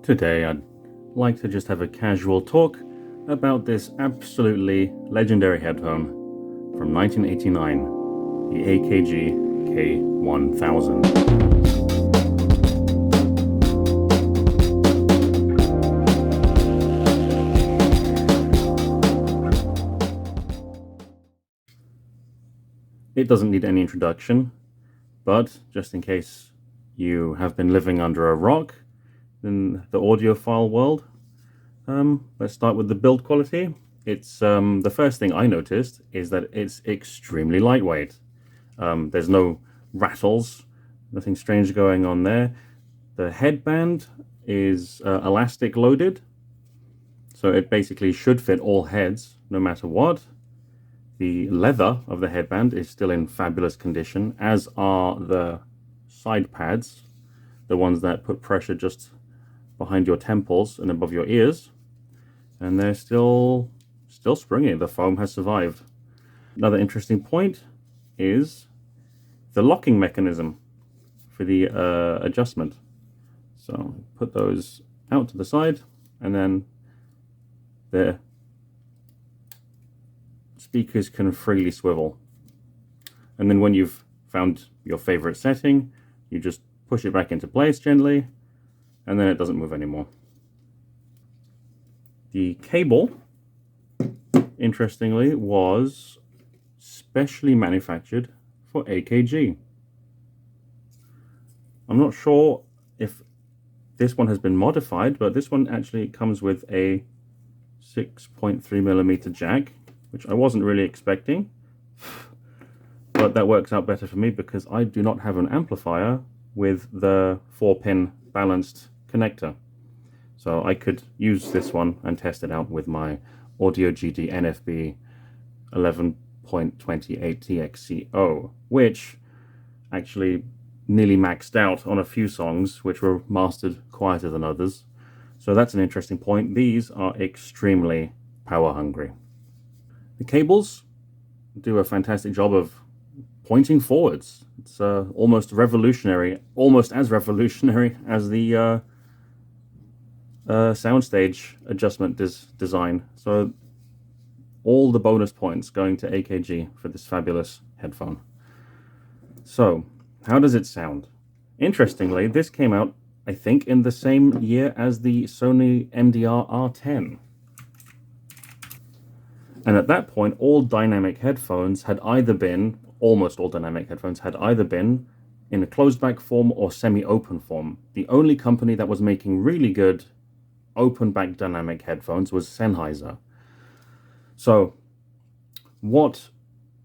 Today I'd like to just have a casual talk about this absolutely legendary headphone from 1989, the AKG K1000. It doesn't need any introduction, but just in case you have been living under a rock in the audiophile world, let's start with the build quality. It's the first thing I noticed is that it's extremely lightweight. There's no rattles, nothing strange going on there. The headband is elastic loaded, so it basically should fit all heads no matter what. The leather of the headband is still in fabulous condition, as are the side pads, the ones that put pressure just behind your temples and above your ears, and they're still springy. The foam has survived. Another interesting point is the locking mechanism for the adjustment. So put those out to the side, and then the speakers can freely swivel. And then when you've found your favorite setting, you just push it back into place gently, and then it doesn't move anymore. The cable, interestingly, was specially manufactured for AKG. I'm not sure if this one has been modified, but this one actually comes with a 6.3mm jack, which I wasn't really expecting, but that works out better for me because I do not have an amplifier with the 4-pin balanced connector. So I could use this one and test it out with my Audio GD NFB 11.28 TXCO, which actually nearly maxed out on a few songs which were mastered quieter than others. So that's an interesting point. These are extremely power hungry. The cables do a fantastic job of pointing forwards. It's almost revolutionary, almost as revolutionary as the Soundstage adjustment design. So all the bonus points going to AKG for this fabulous headphone. So how does it sound? Interestingly, this came out, I think, in the same year as the Sony MDR R10. And at that point, almost all dynamic headphones had either been in a closed back form or semi-open form. The only company that was making really good open back dynamic headphones was Sennheiser. So what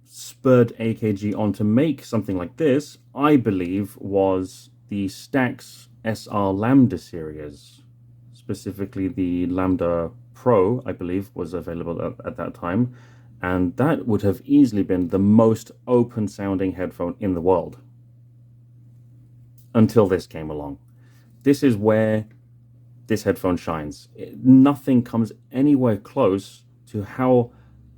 spurred AKG on to make something like this, I believe, was the Stax SR Lambda series, specifically the Lambda Pro, I believe, was available at that time, and that would have easily been the most open sounding headphone in the world until this came along. This is where this headphone shines. Nothing comes anywhere close to how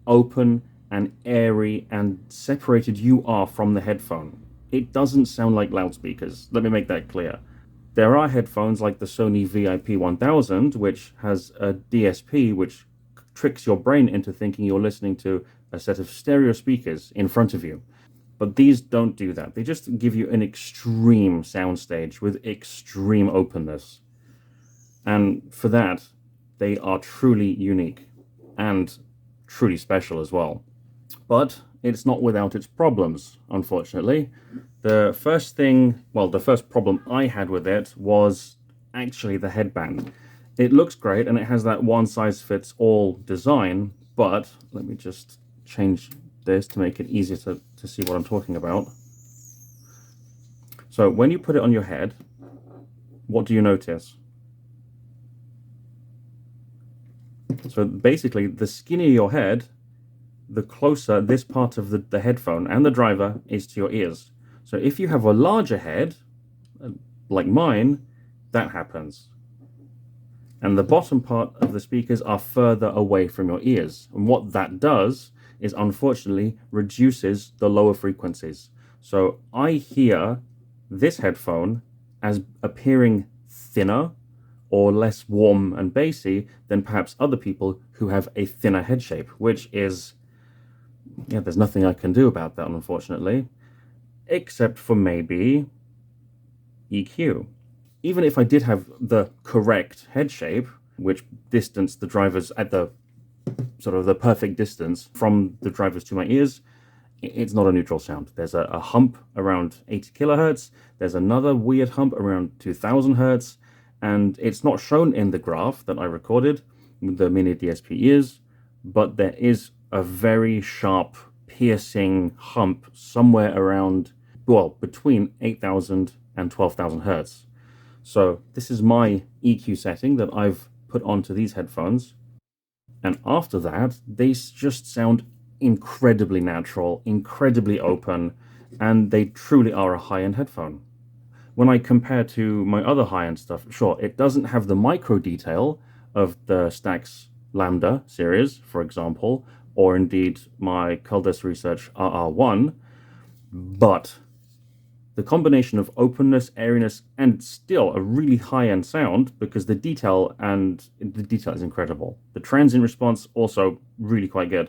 open and airy and separated you are from the headphone. It doesn't sound like loudspeakers. Let me make that clear. There are headphones like the Sony VIP 1000, which has a DSP, which tricks your brain into thinking you're listening to a set of stereo speakers in front of you. But these don't do that. They just give you an extreme soundstage with extreme openness. And for that, they are truly unique and truly special as well. But it's not without its problems, unfortunately. The first problem I had with it was actually the headband. It looks great and it has that one-size-fits-all design, but let me just change this to make it easier to see what I'm talking about. So when you put it on your head, what do you notice? So basically, the skinnier your head, the closer this part of the headphone and the driver is to your ears. So if you have a larger head, like mine, that happens. And the bottom part of the speakers are further away from your ears. And what that does is, unfortunately, reduces the lower frequencies. So I hear this headphone as appearing thinner or less warm and bassy than perhaps other people who have a thinner head shape, which is, yeah, there's nothing I can do about that, unfortunately, except for maybe EQ. Even if I did have the correct head shape, which distanced the drivers at the sort of the perfect distance from the drivers to my ears, it's not a neutral sound. There's a hump around 80 kilohertz, there's another weird hump around 2000 hertz, and it's not shown in the graph that I recorded with the mini DSP ears, but there is a very sharp, piercing hump somewhere around, well, between 8000 and 12,000 hertz. So this is my EQ setting that I've put onto these headphones. And after that, they just sound incredibly natural, incredibly open, and they truly are a high-end headphone. When I compare to my other high-end stuff, sure, it doesn't have the micro detail of the Stax Lambda series, for example, or indeed my Caldas Research RR1, but the combination of openness, airiness, and still a really high-end sound, because the detail is incredible. The transient response also really quite good,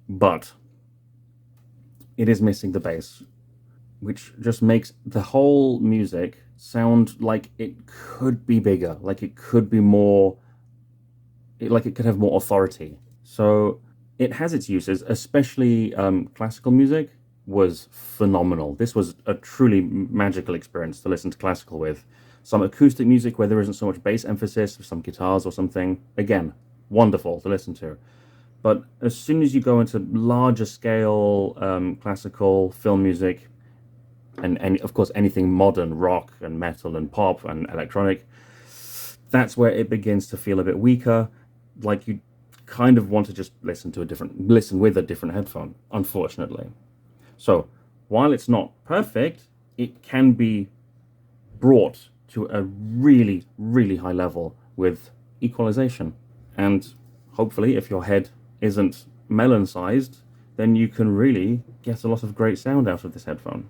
but it is missing the bass, which just makes the whole music sound like it could be bigger, like it could be more, like it could have more authority. So it has its uses, especially classical music was phenomenal. This was a truly magical experience to listen to classical with. Some acoustic music where there isn't so much bass emphasis, some guitars or something, again, wonderful to listen to. But as soon as you go into larger scale classical film music, and of course anything modern, rock and metal and pop and electronic, that's where it begins to feel a bit weaker. Like you kind of want to just listen with a different headphone, unfortunately. So while it's not perfect, it can be brought to a really, really high level with equalization. And hopefully, if your head isn't melon sized, then you can really get a lot of great sound out of this headphone.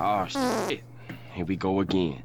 Oh, shit. Here we go again.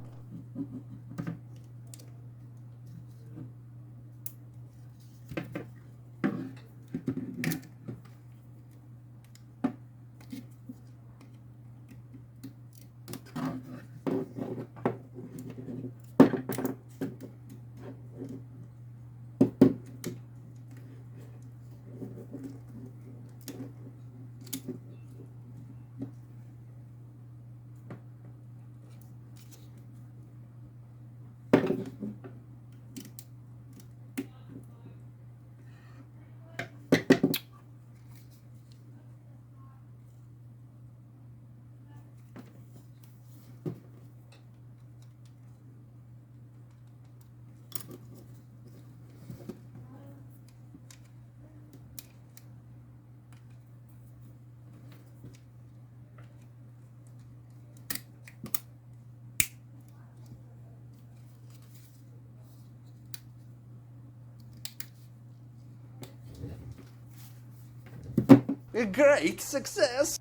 A great success!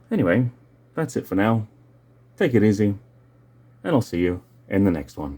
Anyway, that's it for now. Take it easy, and I'll see you in the next one.